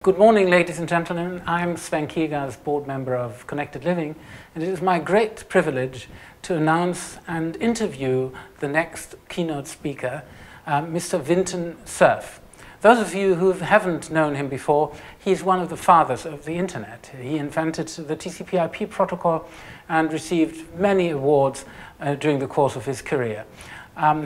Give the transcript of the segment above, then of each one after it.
Good morning, ladies and gentlemen. I'm Sven Kiegas, board member of Connected Living, and it is my great privilege to announce and interview the next keynote speaker, Mr. Vinton Cerf. Those of you who haven't known him before, he's one of the fathers of the internet. He invented the TCP/IP protocol and received many awards during the course of his career.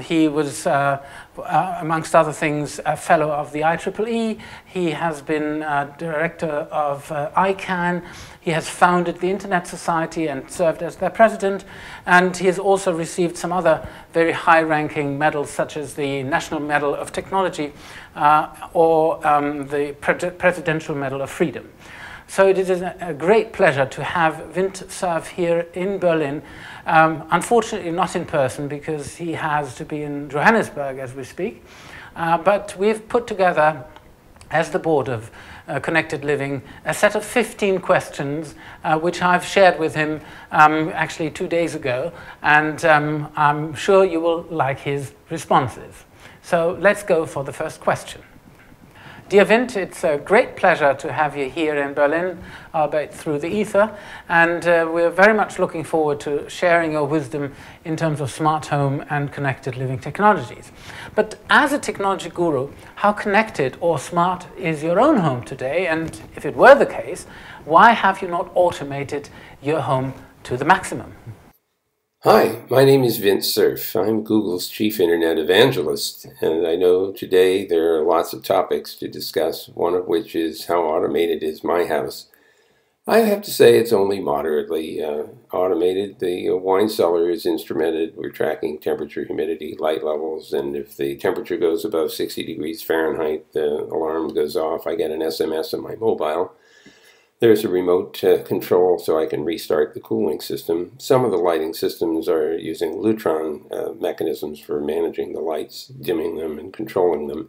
He was, amongst other things, a fellow of the IEEE. He has been director of ICANN. He has founded the Internet Society and served as their president. And he has also received some other very high-ranking medals, such as the National Medal of Technology or the Presidential Medal of Freedom. So it is a great pleasure to have Vinton Cerf here in Berlin. Unfortunately not in person because he has to be in Johannesburg as we speak. But we've put together, as the board of Connected Living, a set of 15 questions which I've shared with him actually 2 days ago. And I'm sure you will like his responses. So let's go for the first question. Dear Vint, it's a great pleasure to have you here in Berlin, albeit through the ether, and we're very much looking forward to sharing your wisdom in terms of smart home and connected living technologies. But as a technology guru, how connected or smart is your own home today? And if it were the case, why have you not automated your home to the maximum? Hi, my name is Vinton Cerf. I'm Google's chief internet evangelist, and I know today there are lots of topics to discuss, one of which is how automated is my house. I have to say it's only moderately automated. The wine cellar is instrumented. We're tracking temperature, humidity, light levels, and if the temperature goes above 60 degrees Fahrenheit, the alarm goes off. I get an SMS on my mobile. There's a remote control so I can restart the cooling system. Some of the lighting systems are using Lutron mechanisms for managing the lights, dimming them and controlling them.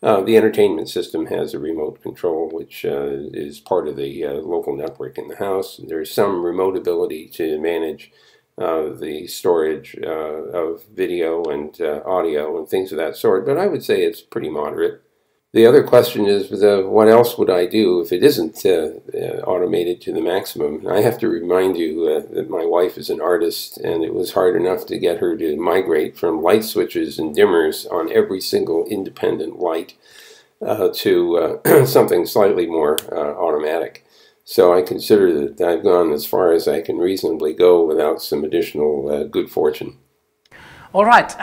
The entertainment system has a remote control which is part of the local network in the house. There's some remote ability to manage the storage of video and audio and things of that sort, but I would say it's pretty moderate. The other question is, what else would I do if it isn't automated to the maximum? I have to remind you that my wife is an artist, and it was hard enough to get her to migrate from light switches and dimmers on every single independent light to something slightly more automatic. So I consider that I've gone as far as I can reasonably go without some additional good fortune. All right,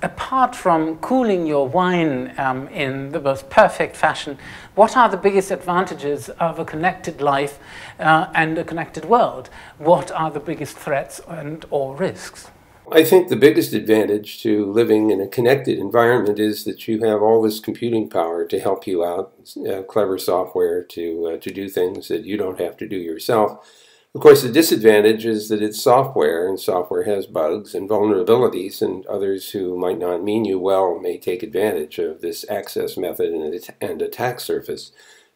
apart from cooling your wine in the most perfect fashion, what are the biggest advantages of a connected life and a connected world? What are the biggest threats and or risks? I think the biggest advantage to living in a connected environment is that you have all this computing power to help you out, clever software to do things that you don't have to do yourself. Of course, the disadvantage is that it's software, and software has bugs and vulnerabilities, and others who might not mean you well may take advantage of this access method and attack surface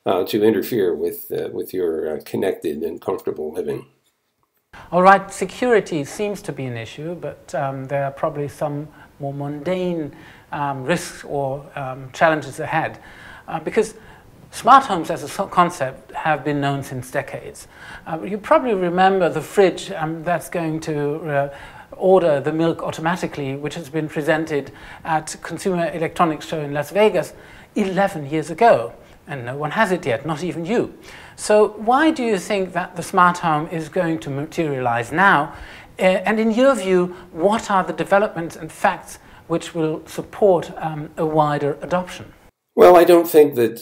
to interfere with your connected and comfortable living. All right, security seems to be an issue, but there are probably some more mundane risks or challenges ahead, because smart homes as a concept have been known since decades. You probably remember the fridge that's going to order the milk automatically, which has been presented at Consumer Electronics Show in Las Vegas 11 years ago. And no one has it yet, not even you. So why do you think that the smart home is going to materialize now? And in your view, what are the developments and facts which will support a wider adoption? Well, I don't think that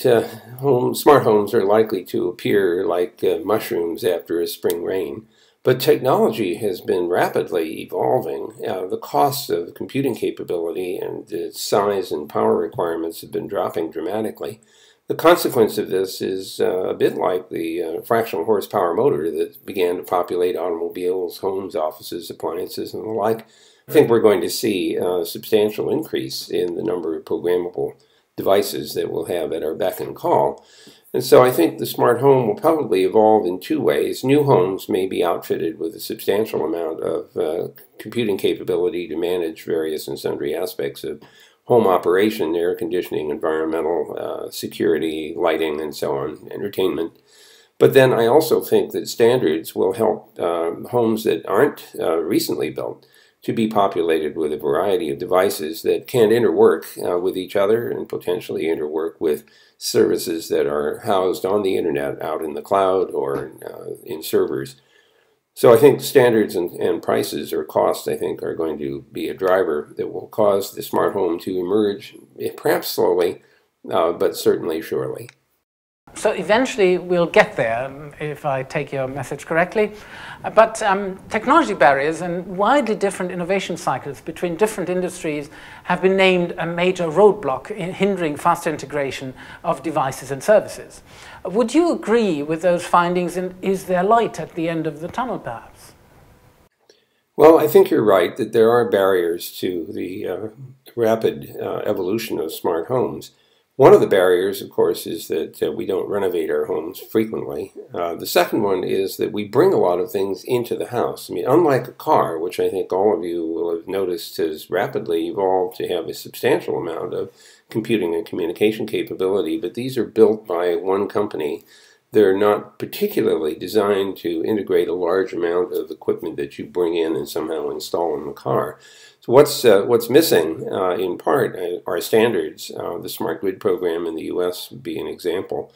smart homes are likely to appear like mushrooms after a spring rain, but technology has been rapidly evolving. The costs of computing capability and the size and power requirements have been dropping dramatically. The consequence of this is a bit like the fractional horsepower motor that began to populate automobiles, homes, offices, appliances, and the like. I think we're going to see a substantial increase in the number of programmable devices that we'll have at our beck and call. And so I think the smart home will probably evolve in two ways. New homes may be outfitted with a substantial amount of computing capability to manage various and sundry aspects of home operation, air conditioning, environmental security, lighting, and so on, entertainment. But then I also think that standards will help homes that aren't recently built to be populated with a variety of devices that can interwork with each other and potentially interwork with services that are housed on the internet out in the cloud or in servers. So I think standards and prices or costs, I think, are going to be a driver that will cause the smart home to emerge, perhaps slowly, but certainly surely. So eventually we'll get there, if I take your message correctly. But technology barriers and widely different innovation cycles between different industries have been named a major roadblock in hindering faster integration of devices and services. Would you agree with those findings, and is there light at the end of the tunnel, perhaps? Well, I think you're right that there are barriers to the rapid evolution of smart homes. One of the barriers, of course, is that we don't renovate our homes frequently. The second one is that we bring a lot of things into the house. I mean, unlike a car, which I think all of you will have noticed has rapidly evolved to have a substantial amount of computing and communication capability, but these are built by one company. They're not particularly designed to integrate a large amount of equipment that you bring in and somehow install in the car. So what's missing, in part, are standards. The Smart Grid program in the U.S. would be an example.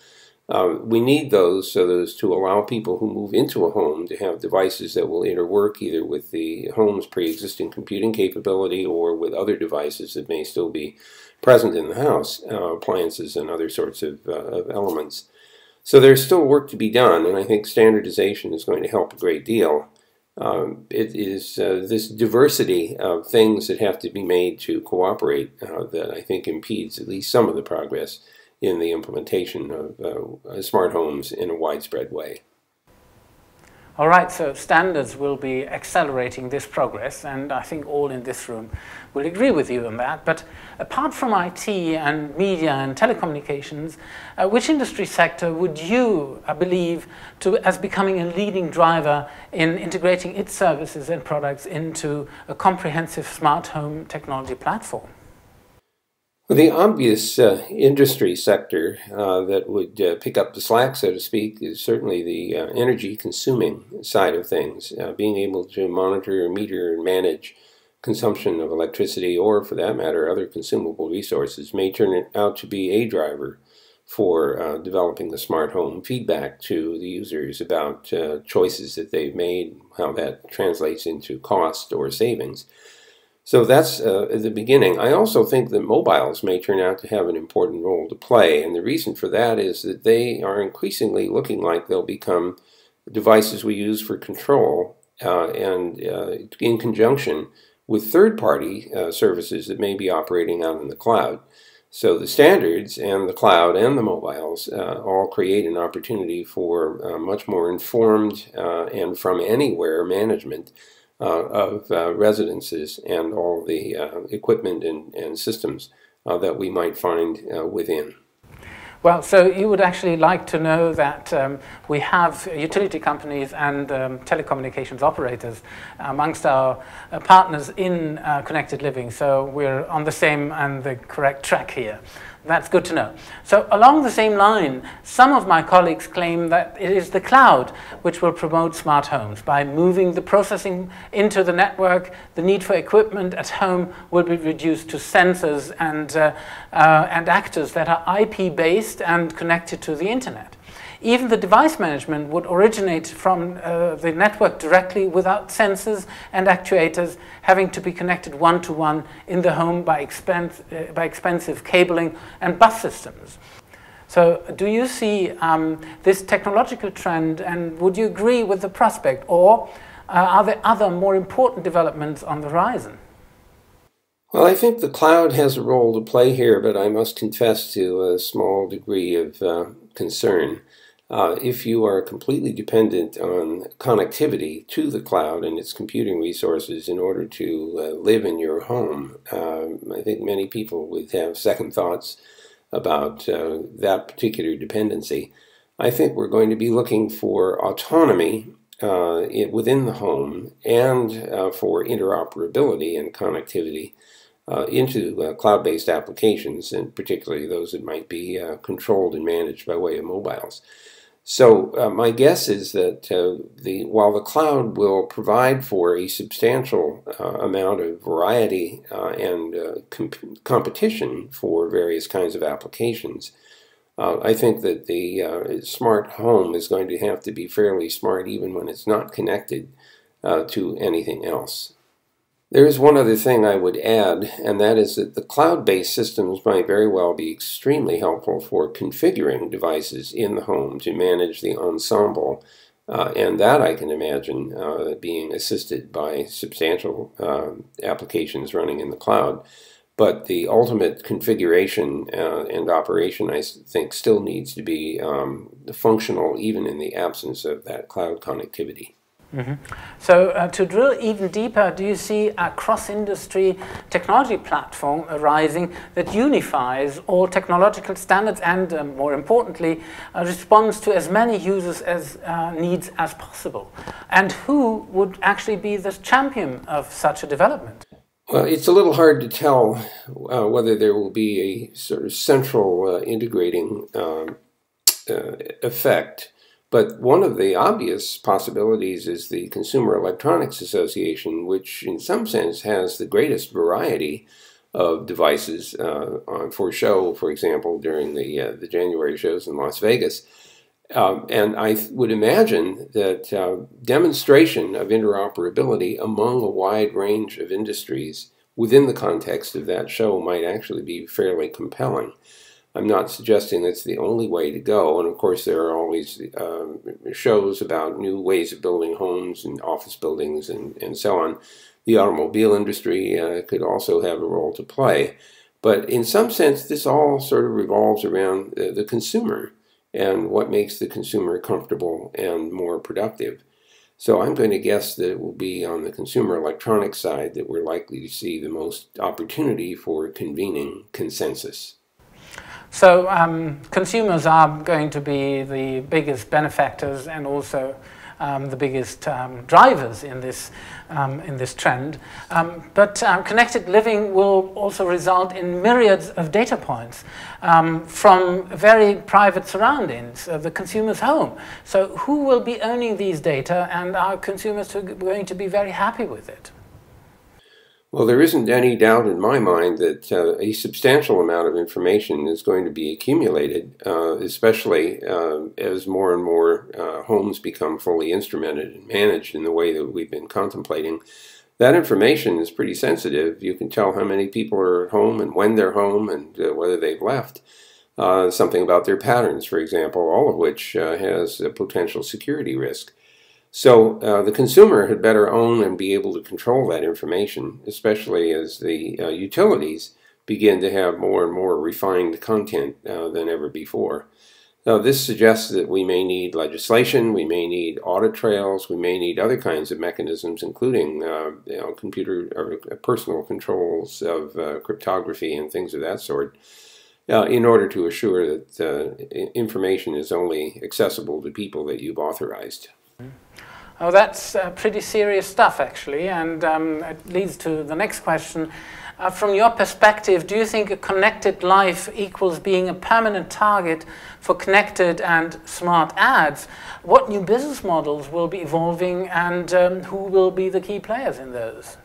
We need those so as to allow people who move into a home to have devices that will interwork either with the home's pre-existing computing capability or with other devices that may still be present in the house, appliances and other sorts of elements. So there's still work to be done, and I think standardization is going to help a great deal. It is this diversity of things that have to be made to cooperate that I think impedes at least some of the progress in the implementation of smart homes in a widespread way. All right, so standards will be accelerating this progress, and I think all in this room will agree with you on that. But apart from IT and media and telecommunications, which industry sector would you believe as becoming a leading driver in integrating its services and products into a comprehensive smart home technology platform? Well, the obvious industry sector that would pick up the slack, so to speak, is certainly the energy-consuming side of things. Being able to monitor, meter, and manage consumption of electricity, or for that matter, other consumable resources, may turn out to be a driver for developing the smart home. Feedback to the users about choices that they've made, how that translates into cost or savings. So that's the beginning. I also think that mobiles may turn out to have an important role to play, and the reason for that is that they are increasingly looking like they'll become devices we use for control and in conjunction with third-party services that may be operating out in the cloud. So the standards and the cloud and the mobiles all create an opportunity for much more informed and from anywhere management of residences and all the equipment and systems that we might find within. Well, so you would actually like to know that we have utility companies and telecommunications operators amongst our partners in Connected Living. So we're on the same and the correct track here. That's good to know. So along the same line, some of my colleagues claim that it is the cloud which will promote smart homes. By moving the processing into the network, the need for equipment at home will be reduced to sensors and actors that are IP-based and connected to the internet. Even the device management would originate from the network directly without sensors and actuators having to be connected one-to-one in the home by expensive cabling and bus systems. So do you see this technological trend, and would you agree with the prospect, or are there other more important developments on the horizon? Well, I think the cloud has a role to play here, but I must confess to a small degree of concern. If you are completely dependent on connectivity to the cloud and its computing resources in order to live in your home, I think many people would have second thoughts about that particular dependency. I think we're going to be looking for autonomy within the home and for interoperability and connectivity into cloud-based applications, and particularly those that might be controlled and managed by way of mobiles. So my guess is that while the cloud will provide for a substantial amount of variety and competition for various kinds of applications, I think that the smart home is going to have to be fairly smart even when it's not connected to anything else. There is one other thing I would add, and that is that the cloud-based systems might very well be extremely helpful for configuring devices in the home to manage the ensemble, and that I can imagine being assisted by substantial applications running in the cloud. But the ultimate configuration and operation, I think, still needs to be functional even in the absence of that cloud connectivity. Mm-hmm. So to drill even deeper, do you see a cross-industry technology platform arising that unifies all technological standards and, more importantly, responds to as many users as needs as possible? And who would actually be the champion of such a development? Well, it's a little hard to tell whether there will be a sort of central integrating effect. But one of the obvious possibilities is the Consumer Electronics Association, which in some sense has the greatest variety of devices for show, for example, during the January shows in Las Vegas. And I would imagine that demonstration of interoperability among a wide range of industries within the context of that show might actually be fairly compelling. I'm not suggesting that's the only way to go, and of course there are always shows about new ways of building homes and office buildings and so on. The automobile industry could also have a role to play, but in some sense this all sort of revolves around the consumer and what makes the consumer comfortable and more productive. So I'm going to guess that it will be on the consumer electronics side that we're likely to see the most opportunity for convening consensus. So consumers are going to be the biggest benefactors and also the biggest drivers in this trend. But connected living will also result in myriads of data points from very private surroundings, the consumer's home. So who will be owning these data, and are consumers going to be very happy with it? Well, there isn't any doubt in my mind that a substantial amount of information is going to be accumulated, especially as more and more homes become fully instrumented and managed in the way that we've been contemplating. That information is pretty sensitive. You can tell how many people are at home and when they're home and whether they've left. Something about their patterns, for example, all of which has a potential security risk. So the consumer had better own and be able to control that information, especially as the utilities begin to have more and more refined content than ever before. Now, this suggests that we may need legislation, we may need audit trails, we may need other kinds of mechanisms, including computer or personal controls of cryptography and things of that sort, in order to assure that information is only accessible to people that you've authorized. Oh, that's pretty serious stuff, actually, and it leads to the next question. From your perspective, do you think a connected life equals being a permanent target for connected and smart ads? What new business models will be evolving, and who will be the key players in those?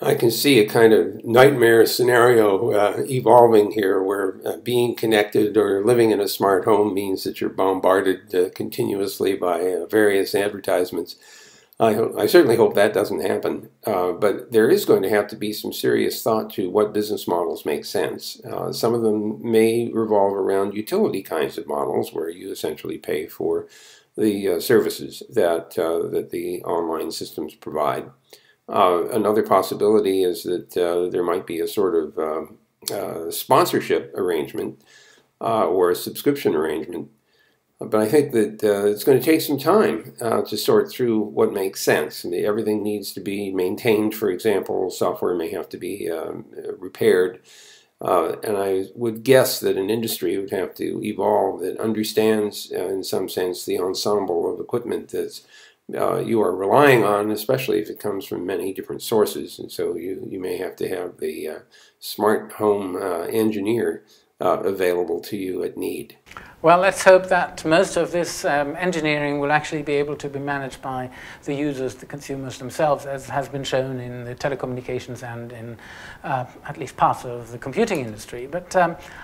I can see a kind of nightmare scenario evolving here where being connected or living in a smart home means that you're bombarded continuously by various advertisements. I certainly hope that doesn't happen, but there is going to have to be some serious thought to what business models make sense. Some of them may revolve around utility kinds of models where you essentially pay for the services that the online systems provide. Another possibility is that there might be a sort of sponsorship arrangement or a subscription arrangement. But I think that it's going to take some time to sort through what makes sense. I mean, everything needs to be maintained, for example. Software may have to be repaired. And I would guess that an industry would have to evolve that understands, in some sense, the ensemble of equipment that's you are relying on, especially if it comes from many different sources. And so you may have to have the smart home engineer available to you at need. Well, let's hope that most of this engineering will actually be able to be managed by the users, the consumers themselves, as has been shown in the telecommunications and in at least parts of the computing industry. But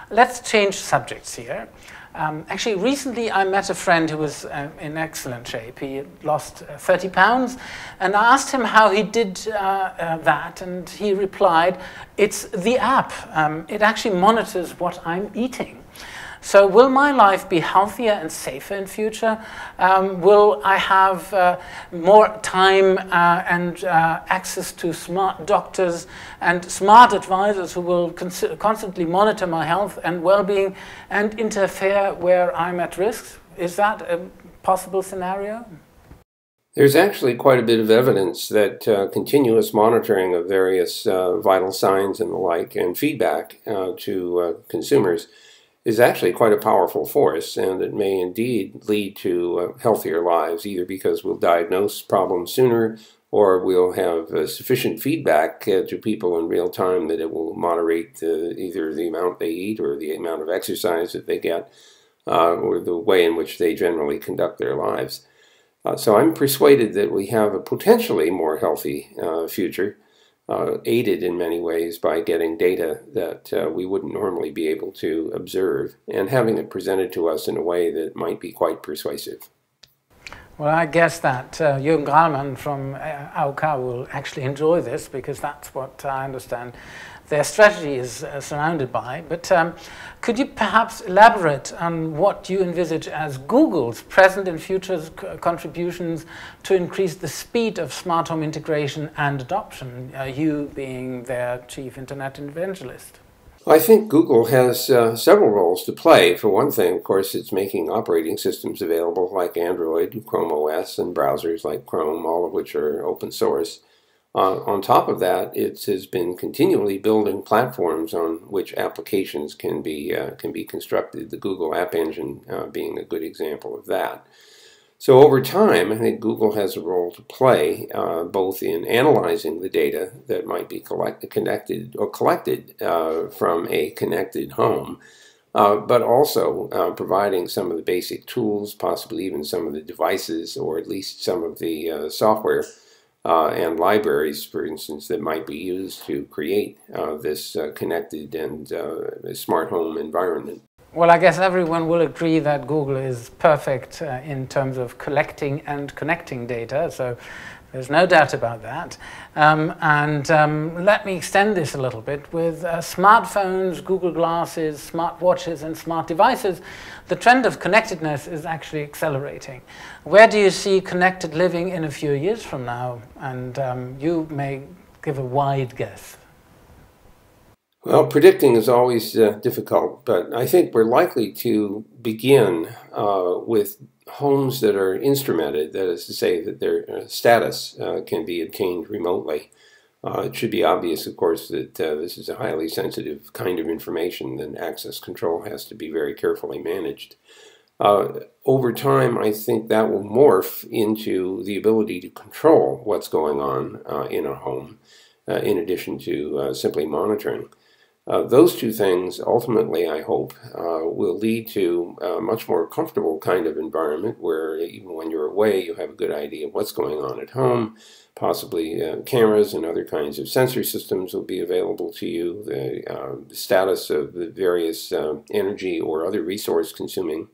let's change subjects here. Actually, recently I met a friend who was in excellent shape. He lost 30 pounds, and I asked him how he did that, and he replied, it's the app. It actually monitors what I'm eating. So will my life be healthier and safer in future? Will I have more time and access to smart doctors and smart advisors who will constantly monitor my health and well-being and interfere where I'm at risk? Is that a possible scenario? There's actually quite a bit of evidence that continuous monitoring of various vital signs and the like and feedback to consumers is actually quite a powerful force, and it may indeed lead to healthier lives, either because we'll diagnose problems sooner or we'll have sufficient feedback to people in real time that it will moderate either the amount they eat or the amount of exercise that they get or the way in which they generally conduct their lives. So I'm persuaded that we have a potentially more healthy future, aided in many ways by getting data that we wouldn't normally be able to observe and having it presented to us in a way that might be quite persuasive. Well, I guess that Jürgen Grallmann from AOK will actually enjoy this, because that's what I understand their strategy is surrounded by. But could you perhaps elaborate on what you envisage as Google's present and future contributions to increase the speed of smart home integration and adoption, you being their chief internet evangelist? I think Google has several roles to play. For one thing, of course, it's making operating systems available like Android, Chrome OS, and browsers like Chrome, all of which are open source. On top of that, it has been continually building platforms on which applications can be constructed, the Google App Engine being a good example of that. So over time, I think Google has a role to play both in analyzing the data that might be collected from a connected home, but also providing some of the basic tools, possibly even some of the devices, or at least some of the software and libraries, for instance, that might be used to create this connected and smart home environment. Well, I guess everyone will agree that Google is perfect in terms of collecting and connecting data, so there's no doubt about that. Let me extend this a little bit. With smartphones, Google Glasses, smart watches, and smart devices, the trend of connectedness is actually accelerating. Where do you see connected living in a few years from now? And you may give a wide guess. Well, predicting is always difficult, but I think we're likely to begin with homes that are instrumented, that is to say that their status can be obtained remotely. It should be obvious, of course, that this is a highly sensitive kind of information, and access control has to be very carefully managed. Over time, I think that will morph into the ability to control what's going on in a home, in addition to simply monitoring. Those two things, ultimately, I hope, will lead to a much more comfortable kind of environment where even when you're away, you have a good idea of what's going on at home. Possibly cameras and other kinds of sensor systems will be available to you. The status of the various energy or other resource-consuming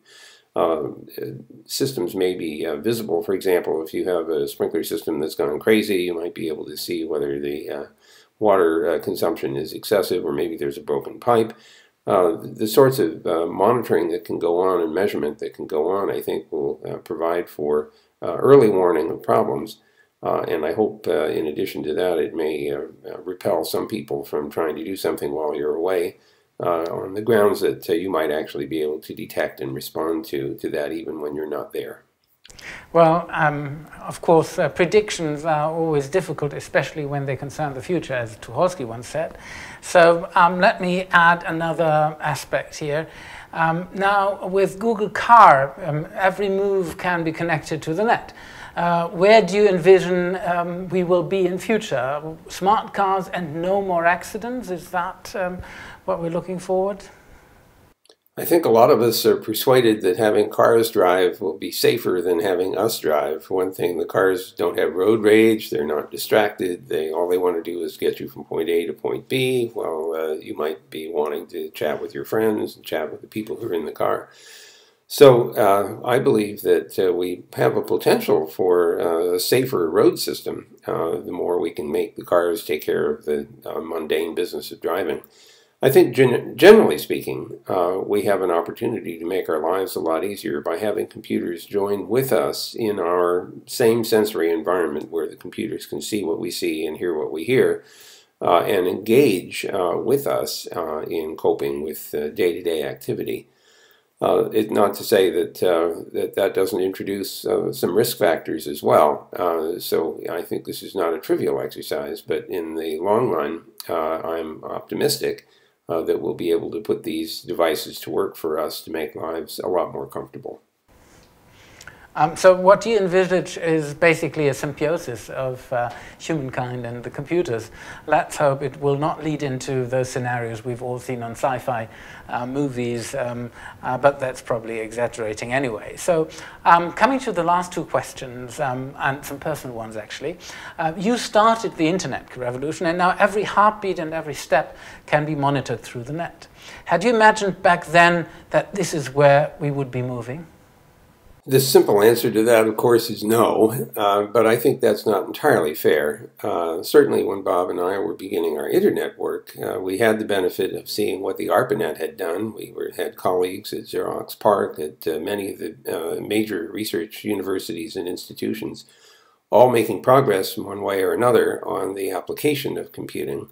systems may be visible. For example, if you have a sprinkler system that's gone crazy, you might be able to see whether the water consumption is excessive, or maybe there's a broken pipe. The sorts of monitoring that can go on and measurement that can go on, I think, will provide for early warning of problems. And I hope, in addition to that, it may repel some people from trying to do something while you're away on the grounds that you might actually be able to detect and respond to that even when you're not there. Well, of course, predictions are always difficult, especially when they concern the future, as Tucholsky once said. So let me add another aspect here. Now, with Google Car, every move can be connected to the net. Where do you envision we will be in future? Smart cars and no more accidents? Is that what we're looking forward? I think a lot of us are persuaded that having cars drive will be safer than having us drive. For one thing, the cars don't have road rage, they're not distracted, all they want to do is get you from point A to point B, while you might be wanting to chat with your friends and chat with the people who are in the car. So I believe that we have a potential for a safer road system the more we can make the cars take care of the mundane business of driving. I think generally speaking, we have an opportunity to make our lives a lot easier by having computers join with us in our same sensory environment where the computers can see what we see and hear what we hear and engage with us in coping with day-to-day activity. It's not to say that that doesn't introduce some risk factors as well. So I think this is not a trivial exercise, but in the long run, I'm optimistic that we'll be able to put these devices to work for us to make lives a lot more comfortable. So what you envisage is basically a symbiosis of humankind and the computers. Let's hope it will not lead into those scenarios we've all seen on sci-fi movies, but that's probably exaggerating anyway. So coming to the last two questions, and some personal ones actually. You started the internet revolution, and now every heartbeat and every step can be monitored through the net. Had you imagined back then that this is where we would be moving? The simple answer to that, of course, is no, but I think that's not entirely fair. Certainly when Bob and I were beginning our internet work, we had the benefit of seeing what the ARPANET had done. We had colleagues at Xerox PARC, at many of the major research universities and institutions, all making progress in one way or another on the application of computing.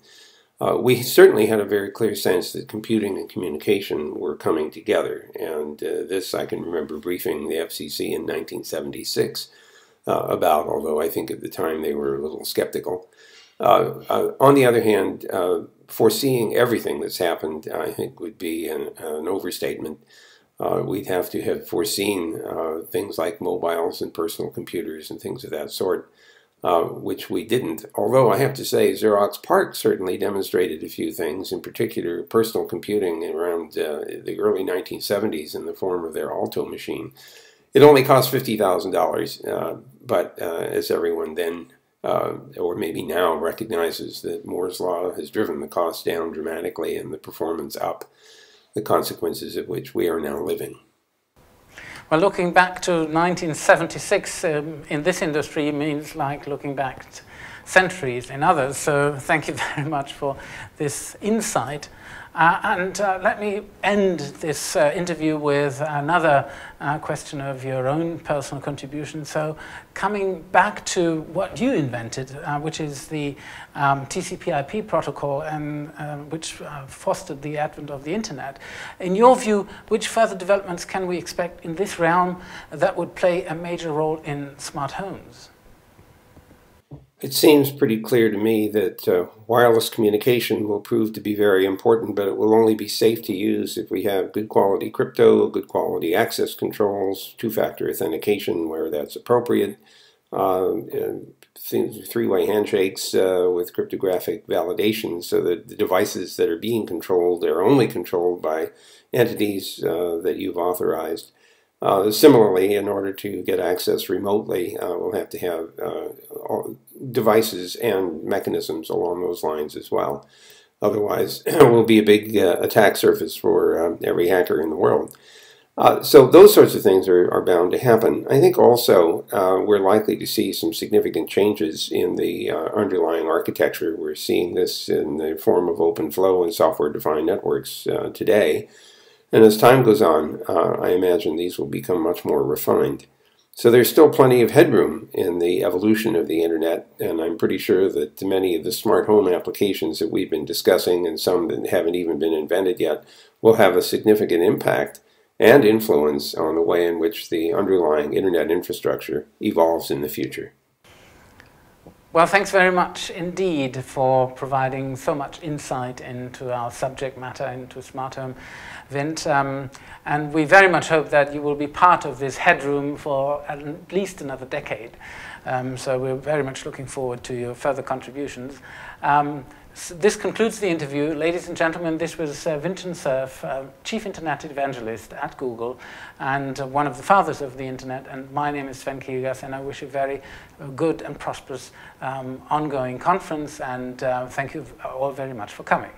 We certainly had a very clear sense that computing and communication were coming together, and this I can remember briefing the FCC in 1976 about, although I think at the time they were a little skeptical. On the other hand, foreseeing everything that's happened, I think, would be an overstatement. We'd have to have foreseen things like mobiles and personal computers and things of that sort. Which we didn't. Although I have to say Xerox PARC certainly demonstrated a few things, in particular personal computing around the early 1970s in the form of their Alto machine. It only cost $50,000, but as everyone then, or maybe now, recognizes that Moore's Law has driven the cost down dramatically and the performance up, the consequences of which we are now living. Well, looking back to 1976 in this industry means like looking back centuries in others. So thank you very much for this insight. Let me end this interview with another question of your own personal contribution. So coming back to what you invented, which is the TCP/IP protocol, and which fostered the advent of the internet. In your view, which further developments can we expect in this realm that would play a major role in smart homes? It seems pretty clear to me that wireless communication will prove to be very important, but it will only be safe to use if we have good quality crypto, good quality access controls, two-factor authentication where that's appropriate, three-way handshakes with cryptographic validation so that the devices that are being controlled are only controlled by entities that you've authorized. Similarly, in order to get access remotely, we'll have to have devices and mechanisms along those lines as well. Otherwise, it will be a big attack surface for every hacker in the world. So those sorts of things are bound to happen. I think also we're likely to see some significant changes in the underlying architecture. We're seeing this in the form of open flow and software-defined networks today. And as time goes on, I imagine these will become much more refined. So there's still plenty of headroom in the evolution of the internet, and I'm pretty sure that many of the smart home applications that we've been discussing, and some that haven't even been invented yet, will have a significant impact and influence on the way in which the underlying internet infrastructure evolves in the future. Well, thanks very much indeed for providing so much insight into our subject matter, into smart home, Vint. And we very much hope that you will be part of this headroom for at least another decade. So we're very much looking forward to your further contributions. So this concludes the interview. Ladies and gentlemen, this was Vinton Cerf, Chief Internet Evangelist at Google and one of the fathers of the Internet. And my name is Sven Kiegas, and I wish you a very good and prosperous ongoing conference. And thank you all very much for coming.